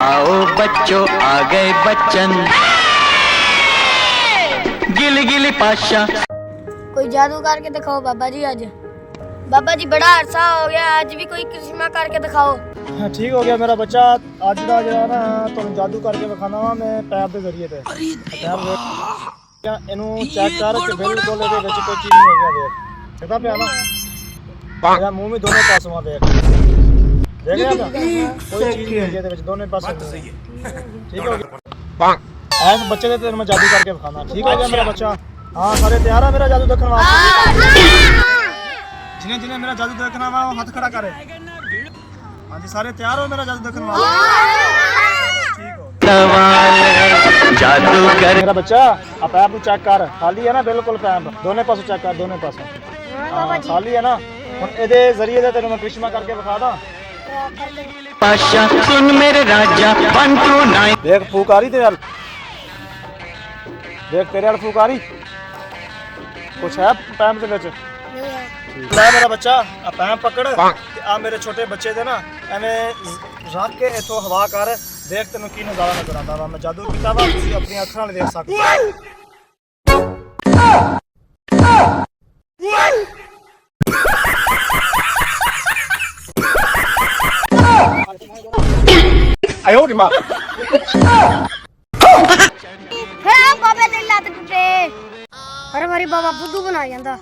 आओ बच्चों आ गए बच्चन गिल गिल पाशा। कोई जादू करके दिखाओ बाबा जी आज। बाबा जी बड़ा अरसा हो गया, आज भी कोई करिश्मा करके दिखाओ। हाँ, ठीक हो गया मेरा बच्चा। ਅੱਜ ਦਾ ਜਿਹੜਾ ਨਾ ਤੁਹਾਨੂੰ ਜਾਦੂ ਕਰਕੇ ਵਿਖਾਣਾ ਵਾ ਮੈਂ ਪੈਪ ਦੇ ਜ਼ਰੀਏ ਤੇ ਇਹਨੂੰ ਚੈੱਕ ਕਰ ਕਿ ਬਿਲਕੁਲ ਇਹਦੇ ਵਿੱਚ ਕੋਈ ਚੀਜ਼ ਨਹੀਂ ਹੈਗਾ। ਦੇਖ ਦੇਖਦਾ ਪਿਆ ਨਾ, ਇਹਦਾ ਮੂੰਹ ਵੀ ਦੋਨੋਂ ਪਾਸੋਂ ਆ। ਦੇਖ ਦੇਖ ਰਿਹਾ ਨਾ, ਕੋਈ ਚੀਜ਼ ਨਹੀਂ ਹੈਗੀ ਇਹਦੇ ਵਿੱਚ, ਦੋਨੇ ਪਾਸੇ ਠੀਕ ਹੋ ਗਿਆ। ਐਸ ਬੱਚੇ ਦੇ ਤੈਨੂੰ ਮੈਂ ਜਾਦੂ ਕਰਕੇ ਵਿਖਾਣਾ। ਠੀਕ ਹੋ ਗਿਆ ਮੇਰਾ ਬੱਚਾ। ਹਾਂ ਸਾਰੇ ਤਿਆਰ ਆ ਮੇਰਾ ਜਾਦੂ ਦੇਖਣ ਵਾਸਤੇ? ਜਿਹਨੇ ਜਿਹਨੇ ਮੇਰਾ ਜਾਦੂ ਦੇਖਣਾ ਵਾ ਉਹ ਹੱਥ ਖੜਾ ਕਰੇ। हाँ जी सारे तैयार हो मेरा जादू देखने वाले? ठीक हो जादू कर मेरा बच्चा। अब पैप को चेक कर, खाली है ना बिल्कुल पैप, दोनों पासों चेक कर, दोनों पासों खाली है ना। हुण इहदे जरिए ते तेरे मैं करिश्मा करके विखा दा। पाशा सुन मेरे राजा 1 2 9 देख फूक आ रही तेरे वाल, देख तेरे वाल फूक आ रही, कुछ है पैप दे विच? ਲੈ ਮੇਰਾ ਬੱਚਾ ਆ ਪੈਪ ਪਕੜ ਤੇ ਆ ਮੇਰੇ ਛੋਟੇ ਬੱਚੇ ਦੇ ਨਾ ਐਵੇਂ ਰੱਖ ਕੇ ਇਥੋਂ ਹਵਾ ਕਰ। ਦੇਖ ਤੈਨੂੰ ਕੀ ਨਜ਼ਾਰਾ ਨਜ਼ਰ ਆਉਂਦਾ ਵਾ। ਮੈਂ ਜਾਦੂ ਕੀਤਾ ਵਾ, ਤੁਸੀਂ ਆਪਣੀਆਂ ਅੱਖਾਂ ਨਾਲ ਦੇਖ ਸਕਦੇ ਆਇਓ ਨੀ ਮਾਂ। ਬਾਬੇ ਦੀ ਲੱਤ ਟੁੱਟੇ, ਹਰ ਵਾਰੀ ਬਾਬਾ ਬੁੱਧੂ ਬਣਾ ਜਾਂਦਾ।